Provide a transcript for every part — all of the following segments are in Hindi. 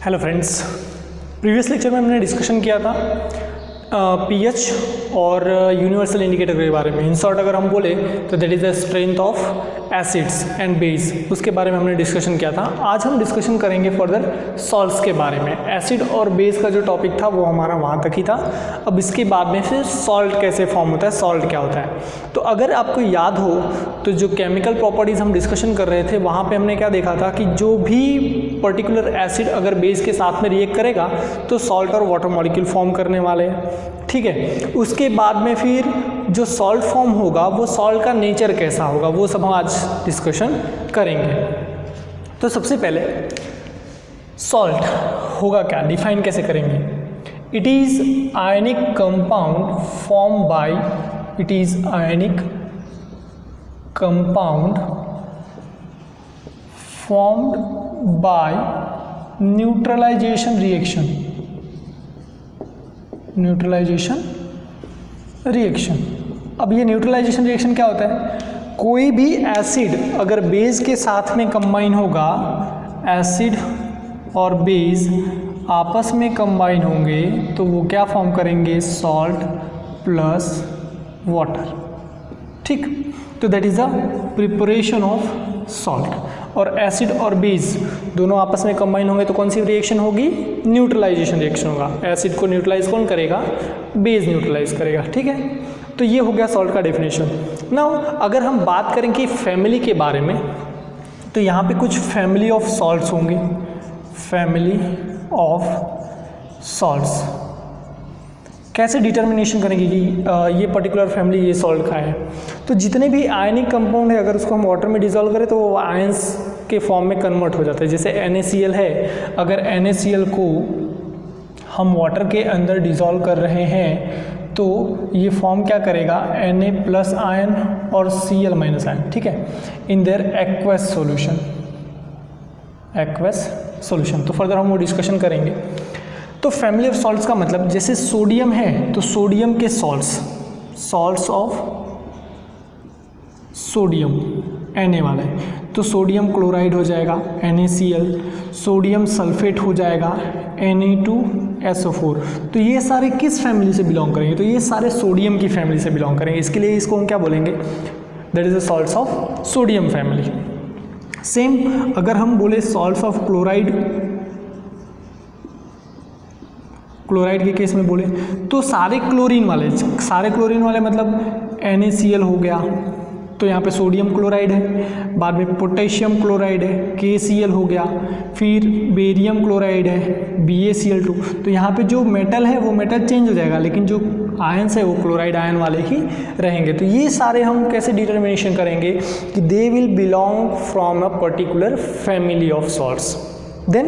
हेलो फ्रेंड्स, प्रीवियस लेक्चर में हमने डिस्कशन किया था पीएच और यूनिवर्सल इंडिकेटर के बारे में। इन शॉर्ट अगर हम बोले तो that is the strength of acids and base, उसके बारे में हमने डिस्कशन किया था। आज हम डिस्कशन करेंगे फर्दर सॉल्ट्स के बारे में। एसिड और बेस का जो टॉपिक था वो हमारा वहाँ तक ही था। अब इसके बाद में फिर सॉल्ट कैसे फॉर्म होता है, सॉल्ट क्या होता है। तो अगर आपको याद हो तो जो केमिकल प्रॉपर्टीज़ हम डिस्कशन कर रहे थे वहाँ पे हमने क्या देखा था कि जो भी पर्टिकुलर एसिड अगर बेस के साथ में रिएक्ट करेगा तो सॉल्ट और वाटर मॉलिक्यूल फॉर्म करने वाले हैं, ठीक है। उसके बाद में फिर जो सॉल्ट फॉर्म होगा वो सॉल्ट का नेचर कैसा होगा वो सब हम आज डिस्कशन करेंगे। तो सबसे पहले सॉल्ट होगा क्या, डिफाइन कैसे करेंगे। It is ionic compound form by, it is ionic compound formed by neutralization reaction, neutralization reaction. अब ये न्यूट्रलाइजेशन रिएक्शन क्या होता है, कोई भी एसिड अगर बेस के साथ में कंबाइन होगा, एसिड और बेस आपस में कंबाइन होंगे तो वो क्या फॉर्म करेंगे, सॉल्ट प्लस वाटर, ठीक। तो that is the preparation of salt. और एसिड और बेस दोनों आपस में कंबाइन होंगे तो कौन सी रिएक्शन होगी, न्यूट्रलाइजेशन रिएक्शन होगा। एसिड को न्यूट्रलाइज कौन करेगा, बेस न्यूट्रलाइज करेगा, ठीक है। तो ये हो गया सॉल्ट का डेफिनेशन। नाउ अगर हम बात करें कि फैमिली के बारे में तो यहाँ पे कुछ फैमिली ऑफ सॉल्ट्स होंगे, फैमिली ऑफ सॉल्ट्स। कैसे डिटर्मिनेशन करेंगे कि ये पर्टिकुलर फैमिली ये सॉल्ट का है। तो जितने भी आयनिक कंपाउंड है अगर उसको हम वाटर में डिजोल्व करें तो वो आयंस के फॉर्म में कन्वर्ट हो जाता है। जैसे NaCl है, अगर NaCl को हम वाटर के अंदर डिजोल्व कर रहे हैं तो ये फॉर्म क्या करेगा, Na प्लस आयन और Cl माइनस आयन, ठीक है, in their aqueous solution, aqueous solution. तो फर्दर हम वो डिस्कशन करेंगे। तो फैमिली ऑफ सॉल्ट्स का मतलब जैसे सोडियम है तो सोडियम के salts, salts of sodium Na वाला है तो सोडियम क्लोराइड हो जाएगा NaCl, सोडियम सल्फेट हो जाएगा Na2SO4। तो ये सारे किस फैमिली से बिलोंग करेंगे, तो ये सारे सोडियम की फैमिली से बिलोंग करेंगे। इसके लिए इसको हम क्या बोलेंगे, that is the salts of sodium family. Same अगर हम बोले सॉल्ट्स ऑफ क्लोराइड, क्लोराइड के केस में बोले तो सारे क्लोरीन वाले, सारे क्लोरीन वाले मतलब NaCl हो गया तो यहाँ पे सोडियम क्लोराइड है, बाद में पोटेशियम क्लोराइड है KCl हो गया, फिर बेरियम क्लोराइड है BaCl2। तो यहाँ पे जो मेटल है वो मेटल चेंज हो जाएगा लेकिन जो आयंस है वो क्लोराइड आयन वाले ही रहेंगे। तो ये सारे हम कैसे डिटर्मिनेशन करेंगे कि they will belong from a particular family of salts. Then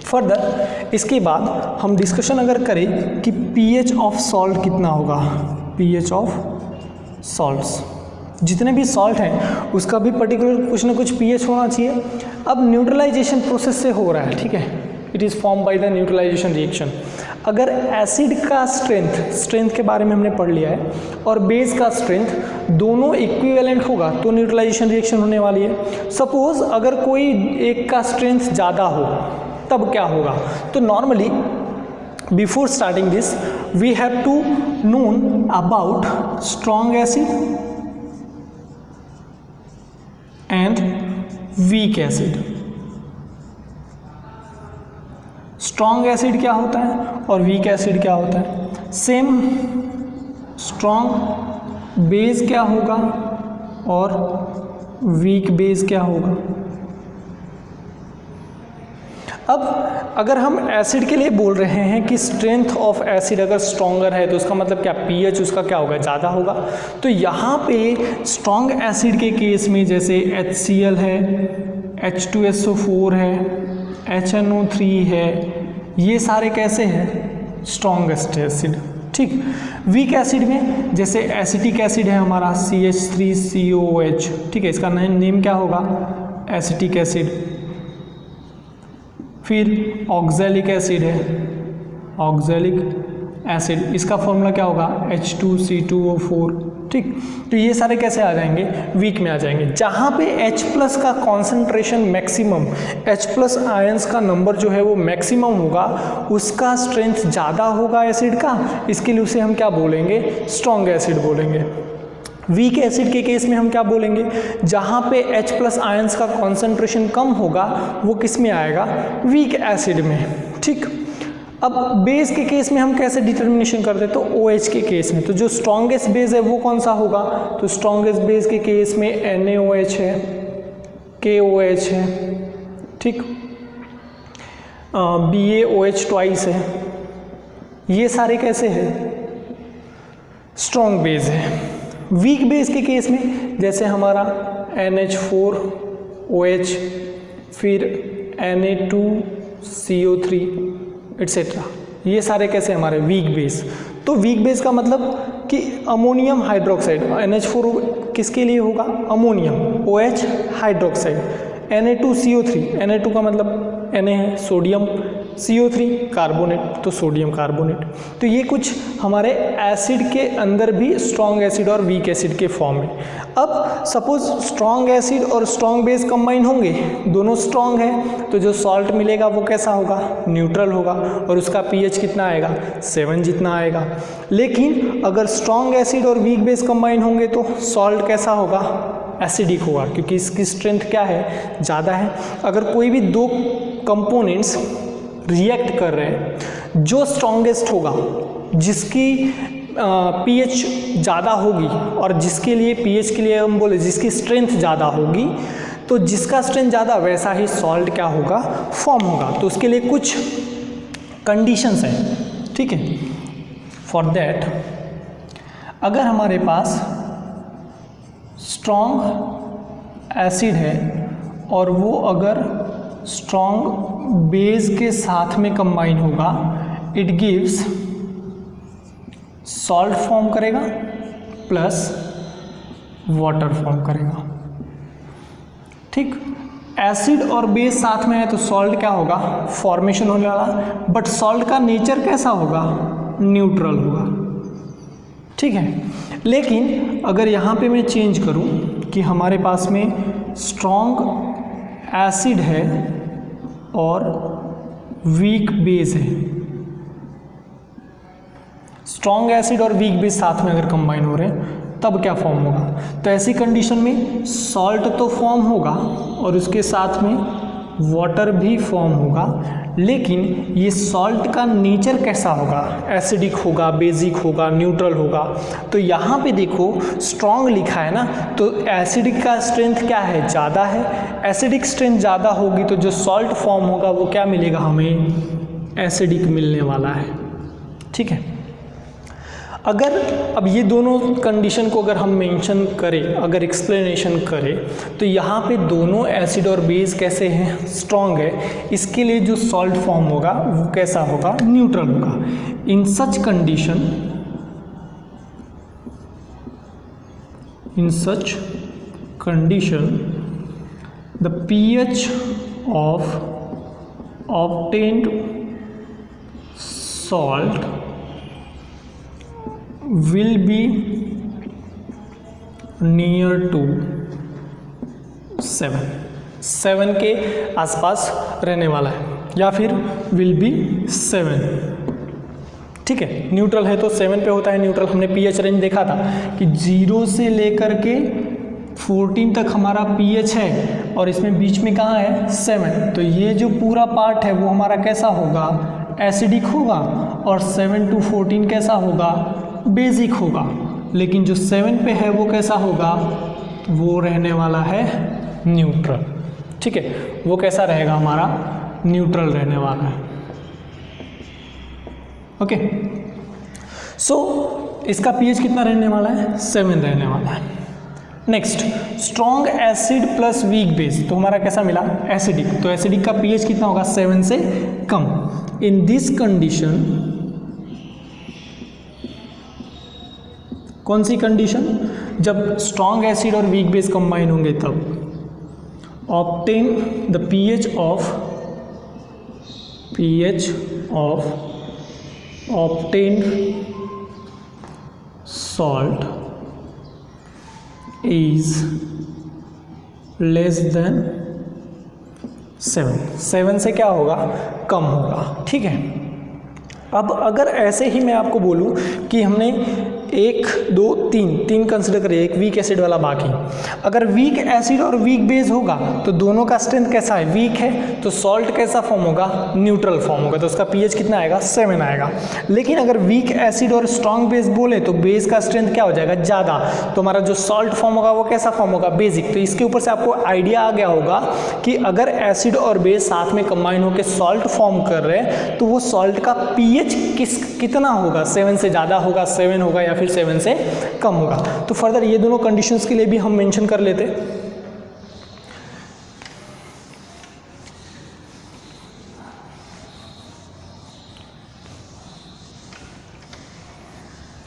further इसके बाद हम डिस्कशन अगर करें कि pH ऑफ सॉल्ट कितना होगा, pH ऑफ सॉल्ट्स, जितने भी सॉल्ट हैं उसका भी पर्टिकुलर कुछ ना कुछ pH होना चाहिए। अब न्यूट्रलाइजेशन प्रोसेस से हो रहा है, ठीक है, it is form by the neutralization reaction. अगर एसिड का स्ट्रेंथ के बारे में हमने पढ़ लिया है और बेस का स्ट्रेंथ दोनों इक्विवेलेंट होगा तो न्यूट्रलाइजेशन रिएक्शन होने वाली है। सपोज अगर कोई एक का स्ट्रेंथ ज़्यादा हो तब क्या होगा, तो normally before starting this we have to known about strong acid and weak acid. Strong acid क्या होता है और वीक एसिड क्या होता है। सेम स्ट्रॉन्ग बेस क्या होगा और वीक बेस क्या होगा। अब अगर हम एसिड के लिए बोल रहे हैं कि स्ट्रेंथ ऑफ एसिड अगर स्ट्रॉन्गर है तो उसका मतलब क्या, pH उसका क्या होगा, ज़्यादा होगा। तो यहाँ पे स्ट्रॉन्ग एसिड के केस में जैसे HCl है, H2SO4 है, HNO3 है, ये सारे कैसे हैं, स्ट्रॉन्गेस्ट एसिड, ठीक। वीक एसिड में जैसे एसिटिक एसिड है हमारा CH3COOH, ठीक है, इसका नेम क्या होगा, एसिटिक एसिड। फिर ऑक्जेलिक एसिड है, ऑक्जेलिक एसिड, इसका फॉर्मूला क्या होगा H2C2O4। ठीक, तो ये सारे कैसे आ जाएंगे, वीक में आ जाएंगे। जहाँ पे H प्लस का concentration maximum, H plus ions का नंबर जो है वो मैक्सिमम होगा, उसका स्ट्रेंथ ज़्यादा होगा एसिड का, इसके लिए उसे हम क्या बोलेंगे, स्ट्रॉन्ग एसिड बोलेंगे। वीक एसिड के केस में हम क्या बोलेंगे, जहाँ पे H प्लस आयंस का कॉन्सेंट्रेशन कम होगा वो किस में आएगा, वीक एसिड में। ठीक, अब बेस के केस में हम कैसे डिटर्मिनेशन करते हैं, तो OH के केस में तो जो स्ट्रॉन्गेस्ट बेस है वो कौन सा होगा, तो स्ट्रॉन्गेस्ट बेस के केस में NaOH है, KOH है, ठीक, BaOH ट्वाइस है, ये सारे कैसे हैं, स्ट्रॉन्ग बेस है। वीक बेस के केस में जैसे हमारा NH4OH, फिर Na2CO3 एट्सेट्रा, ये सारे कैसे हमारे वीक बेस। तो वीक बेस का मतलब कि अमोनियम हाइड्रोक्साइड, NH4 किसके लिए होगा, ammonium, OH hydroxide, Na2CO3, Na2 का मतलब Na है सोडियम, CO3 कार्बोनेट, तो सोडियम कार्बोनेट। तो ये कुछ हमारे एसिड के अंदर भी स्ट्रॉन्ग एसिड और वीक एसिड के फॉर्म में। अब सपोज स्ट्रॉन्ग एसिड और स्ट्रॉन्ग बेस कंबाइन होंगे, दोनों स्ट्रॉन्ग है, तो जो सॉल्ट मिलेगा वो कैसा होगा, न्यूट्रल होगा, और उसका pH कितना आएगा, 7 जितना आएगा। लेकिन अगर स्ट्रॉन्ग एसिड और वीक बेस कंबाइन होंगे तो सॉल्ट कैसा होगा, एसिडिक होगा, क्योंकि इसकी स्ट्रेंथ क्या है, ज़्यादा है। अगर कोई भी दो कंपोनेंट्स रिएक्ट कर रहे हैं, जो स्ट्रॉन्गेस्ट होगा, जिसकी pH ज़्यादा होगी, और जिसके लिए pH के लिए हम बोले जिसकी स्ट्रेंथ ज़्यादा होगी, तो जिसका स्ट्रेंथ ज़्यादा वैसा ही सॉल्ट क्या होगा, फॉर्म होगा। तो उसके लिए कुछ कंडीशंस हैं, ठीक है। फॉर दैट अगर हमारे पास स्ट्रॉन्ग एसिड है और वो अगर स्ट्रॉन्ग बेस के साथ में कंबाइन होगा, इट गिव्स सॉल्ट फॉर्म करेगा प्लस वाटर फॉर्म करेगा। ठीक, एसिड और बेस साथ में है तो सॉल्ट क्या होगा, फॉर्मेशन होने वाला, बट सॉल्ट का नेचर कैसा होगा, न्यूट्रल होगा। ठीक है, लेकिन अगर यहाँ पे मैं चेंज करूँ कि हमारे पास में स्ट्रॉन्ग एसिड है और वीक बेस है, स्ट्रॉन्ग एसिड और वीक बेस साथ में अगर कंबाइन हो रहे हैं तब क्या फॉर्म होगा, तो ऐसी कंडीशन में सॉल्ट तो फॉर्म होगा और उसके साथ में वाटर भी फॉर्म होगा, लेकिन ये सॉल्ट का नेचर कैसा होगा, एसिडिक होगा, बेसिक होगा, न्यूट्रल होगा। तो यहाँ पे देखो स्ट्रॉन्ग लिखा है ना, तो एसिडिक का स्ट्रेंथ क्या है, ज़्यादा है। एसिडिक स्ट्रेंथ ज़्यादा होगी तो जो सॉल्ट फॉर्म होगा वो क्या मिलेगा, हमें एसिडिक मिलने वाला है। ठीक है, अगर अब ये दोनों कंडीशन को अगर हम मेंशन करें, अगर एक्सप्लेनेशन करें, तो यहाँ पे दोनों एसिड और बेस कैसे हैं, स्ट्रॉन्ग है। इसके लिए जो सॉल्ट फॉर्म होगा वो कैसा होगा, न्यूट्रल होगा। In such condition the pH of obtained salt will be near to 7 के आसपास रहने वाला है, या फिर will be 7। ठीक है, न्यूट्रल है तो 7 पे होता है न्यूट्रल। हमने pH रेंज देखा था कि 0 से लेकर के 14 तक हमारा pH है और इसमें बीच में कहाँ है, 7। तो ये जो पूरा पार्ट है वो हमारा कैसा होगा, एसिडिक होगा, और 7 to 14 कैसा होगा, बेसिक होगा। लेकिन जो 7 पे है वो कैसा होगा, वो रहने वाला है न्यूट्रल। ठीक है, वो कैसा रहेगा, हमारा न्यूट्रल रहने वाला है। ओके, सो इसका pH कितना रहने वाला है, 7 रहने वाला है। Next, strong acid plus weak base, तो हमारा कैसा मिला, एसिडिक। तो एसिडिक का pH कितना होगा, 7 से कम। इन दिस कंडीशन, कौन सी कंडीशन, जब स्ट्रॉन्ग एसिड और वीक बेस कंबाइन होंगे तब obtain the pH of obtained salt is less than 7 से क्या होगा, कम होगा। ठीक है, अब अगर ऐसे ही मैं आपको बोलूं कि हमने 1 2 3 कंसिडर करिए, एक वीक एसिड वाला बाकी, अगर वीक एसिड और वीक बेस होगा तो दोनों का स्ट्रेंथ कैसा है, वीक है, तो सॉल्ट कैसा फॉर्म होगा, न्यूट्रल फॉर्म होगा, तो उसका पीएच कितना आएगा, 7 आएगा। लेकिन अगर वीक एसिड और स्ट्रॉन्ग बेस बोले तो बेस का स्ट्रेंथ क्या हो जाएगा, ज़्यादा, तो हमारा जो सॉल्ट फॉर्म होगा वो कैसा फॉर्म होगा, बेसिक। तो इसके ऊपर से आपको आइडिया आ गया होगा कि अगर एसिड और बेस साथ में कंबाइन होकर सॉल्ट फॉर्म कर रहे हैं तो वो सॉल्ट का पीएच कितना होगा, 7 से ज़्यादा होगा, 7 होगा, या फिर 7 से कम होगा। तो फर्दर ये दोनों कंडीशंस के लिए भी हम मेंशन कर लेते।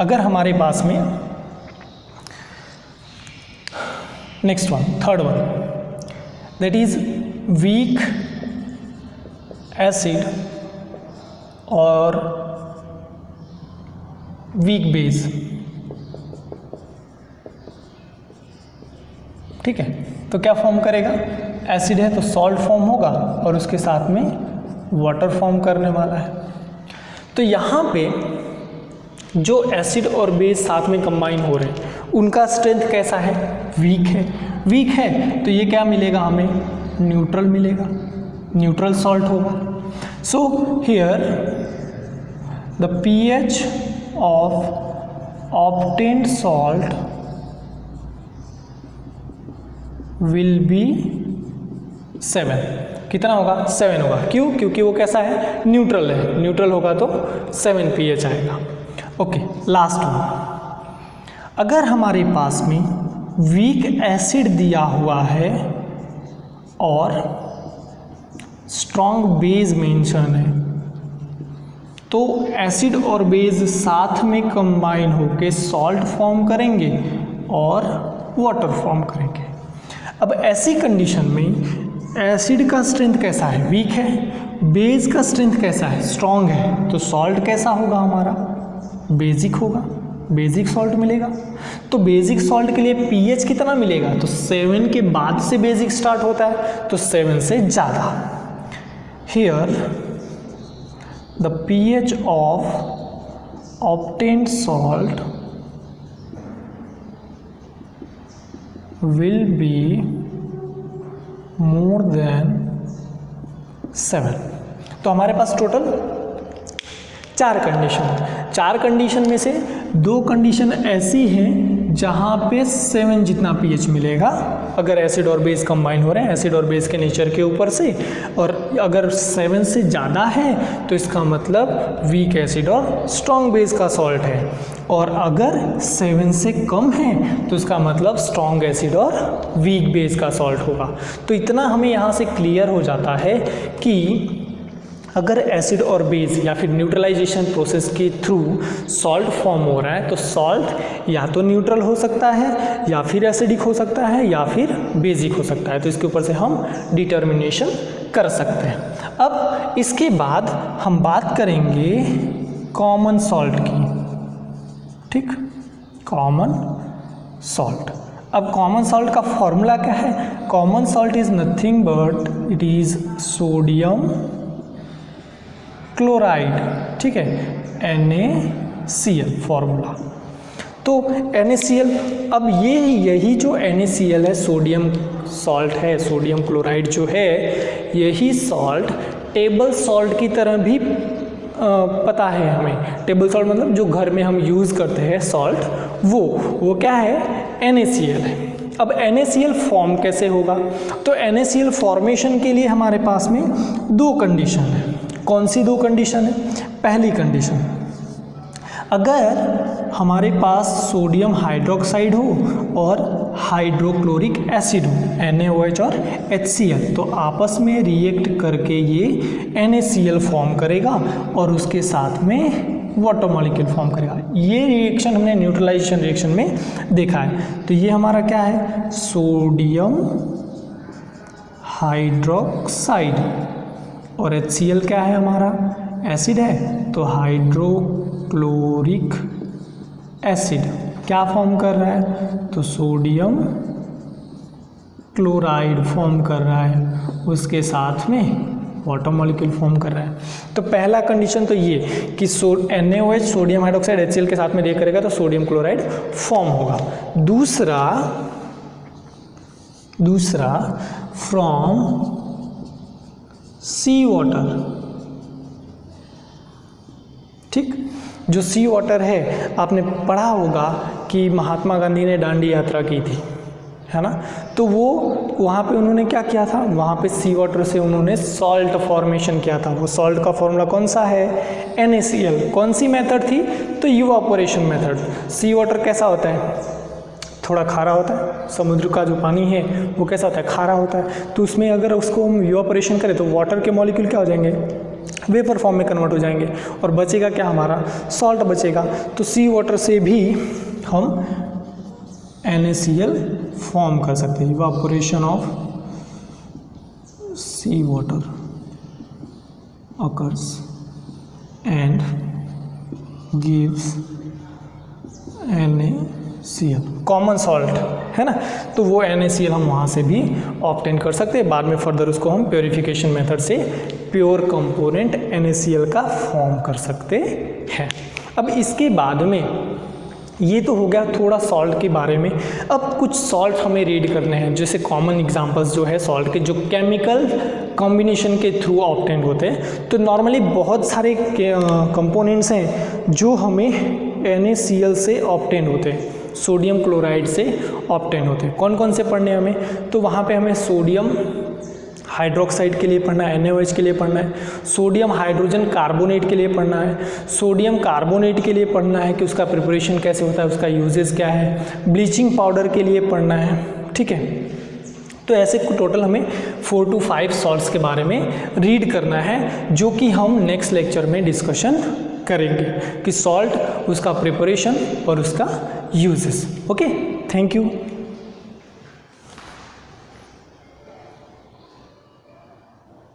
अगर हमारे पास में next one, third one, that is weak acid और वीक बेस। ठीक है, तो क्या फॉर्म करेगा, एसिड है तो सॉल्ट फॉर्म होगा और उसके साथ में वाटर फॉर्म करने वाला है। तो यहाँ पे जो एसिड और बेस साथ में कंबाइन हो रहे हैं उनका स्ट्रेंथ कैसा है, वीक है। वीक है तो ये क्या मिलेगा हमें, न्यूट्रल मिलेगा, न्यूट्रल सॉल्ट होगा। So here the pH of obtained salt will be 7। कितना होगा, 7 होगा। क्यों, क्योंकि वो कैसा है, न्यूट्रल है, न्यूट्रल होगा तो 7 pH आएगा। ओके, लास्ट वन, अगर हमारे पास में वीक एसिड दिया हुआ है और स्ट्रॉन्ग बेस मेंशन है तो एसिड और बेस साथ में कंबाइन होके सॉल्ट फॉर्म करेंगे और वाटर फॉर्म करेंगे। अब ऐसी कंडीशन में एसिड का स्ट्रेंथ कैसा है, वीक है, बेस का स्ट्रेंथ कैसा है, स्ट्रॉन्ग है, तो सॉल्ट कैसा होगा हमारा, बेसिक होगा, बेसिक सॉल्ट मिलेगा। तो बेसिक सॉल्ट के लिए पीएच कितना मिलेगा, तो 7 के बाद से बेसिक स्टार्ट होता है तो 7 से ज़्यादा। Here the pH of obtained salt will be more than 7। तो हमारे पास टोटल 4 कंडीशन में से 2 कंडीशन ऐसी हैं जहाँ पे 7 जितना पीएच मिलेगा अगर एसिड और बेस कंबाइन हो रहे हैं एसिड और बेस के नेचर के ऊपर से, और अगर 7 से ज़्यादा है तो इसका मतलब वीक एसिड और स्ट्रॉन्ग बेस का सॉल्ट है, और अगर 7 से कम है तो इसका मतलब स्ट्रॉन्ग एसिड और वीक बेस का सॉल्ट होगा। तो इतना हमें यहाँ से क्लियर हो जाता है कि अगर एसिड और बेस या फिर न्यूट्रलाइजेशन प्रोसेस के थ्रू सॉल्ट फॉर्म हो रहा है तो सॉल्ट या तो न्यूट्रल हो सकता है या फिर एसिडिक हो सकता है या फिर बेसिक हो सकता है। तो इसके ऊपर से हम डिटर्मिनेशन कर सकते हैं। अब इसके बाद हम बात करेंगे कॉमन सॉल्ट की। ठीक, कॉमन सॉल्ट। अब कॉमन सॉल्ट का फॉर्मूला क्या है, common salt is nothing but it is sodium chloride. ठीक है, NaCl फॉर्मूला। तो NaCl, अब यही जो NaCl है, सोडियम सॉल्ट है, सोडियम क्लोराइड जो है, यही सॉल्ट टेबल सॉल्ट की तरह भी पता है हमें। टेबल सॉल्ट मतलब जो घर में हम यूज़ करते हैं सॉल्ट, वो क्या है, NaCl है। अब NaCl फॉर्म कैसे होगा, तो NaCl फॉर्मेशन के लिए हमारे पास में 2 कंडीशन है। कौन सी 2 कंडीशन है, पहली कंडीशन, अगर हमारे पास सोडियम हाइड्रोक्साइड हो और हाइड्रोक्लोरिक एसिड हो, NaOH और HCl, तो आपस में रिएक्ट करके ये NaCl फॉर्म करेगा और उसके साथ में वाटर मॉलिक्यूल फॉर्म करेगा। ये रिएक्शन हमने न्यूट्रलाइजेशन रिएक्शन में देखा है। तो ये हमारा क्या है, सोडियम हाइड्रोक्साइड, और HCl क्या है हमारा, एसिड है, तो हाइड्रोक्लोरिक एसिड क्या फॉर्म कर रहा है, तो सोडियम क्लोराइड फॉर्म कर रहा है, उसके साथ में वाटर मॉलिक्यूल फॉर्म कर रहा है। तो पहला कंडीशन तो ये कि NaOH सोडियम हाइड्रोक्साइड HCl के साथ में रिएक्ट करेगा तो सोडियम क्लोराइड फॉर्म होगा। दूसरा फ्रॉम सी वाटर, ठीक, जो सी वाटर है आपने पढ़ा होगा कि महात्मा गांधी ने दांडी यात्रा की थी, है ना, तो वो वहाँ पे उन्होंने क्या किया था, वहाँ पे सी वाटर से उन्होंने सॉल्ट फॉर्मेशन किया था। वो सॉल्ट का फॉर्मूला कौन सा है, NaCl। कौन सी मेथड थी, तो इवापोरेशन मेथड। सी वाटर कैसा होता है, थोड़ा खारा होता है, समुद्र का जो पानी है वो कैसा होता है, खारा होता है। तो उसमें अगर उसको हम इवापोरेशन करें तो वाटर के मॉलिक्यूल क्या हो जाएंगे, वेपर फॉर्म में कन्वर्ट हो जाएंगे और बचेगा क्या, हमारा सॉल्ट बचेगा। तो सी वाटर से भी हम NaCl फॉर्म कर सकते हैं। Evaporation of sea water occurs and gives NaCl, common salt है ना, तो वो NaCl हम वहाँ से भी ऑब्टेन कर सकते हैं। बाद में फर्दर उसको हम प्योरीफिकेशन मेथड से प्योर कंपोनेंट NaCl का फॉर्म कर सकते हैं। अब इसके बाद में ये तो हो गया थोड़ा सॉल्ट के बारे में। अब कुछ सॉल्ट हमें रीड करने हैं, जैसे कॉमन एग्जांपल्स जो है सॉल्ट के, जो केमिकल कॉम्बिनेशन के थ्रू ऑब्टेन होते हैं। तो नॉर्मली बहुत सारे कंपोनेंट्स हैं जो हमें NaCl से ऑब्टेन होते हैं, सोडियम क्लोराइड से ऑब्टेन होते हैं। कौन कौन से पढ़ने हैं हमें, तो वहाँ पे हमें सोडियम हाइड्रोक्साइड के लिए पढ़ना है, NaOH के लिए पढ़ना है, सोडियम हाइड्रोजन कार्बोनेट के लिए पढ़ना है, सोडियम कार्बोनेट के लिए पढ़ना है कि उसका प्रिपरेशन कैसे होता है, उसका यूजेस क्या है, ब्लीचिंग पाउडर के लिए पढ़ना है, ठीक है। तो ऐसे टोटल हमें 4 to 5 सॉल्ट्स के बारे में रीड करना है, जो कि हम नेक्स्ट लेक्चर में डिस्कशन करेंगे कि सॉल्ट, उसका प्रिपरेशन और उसका यूजेस। Okay, thank you.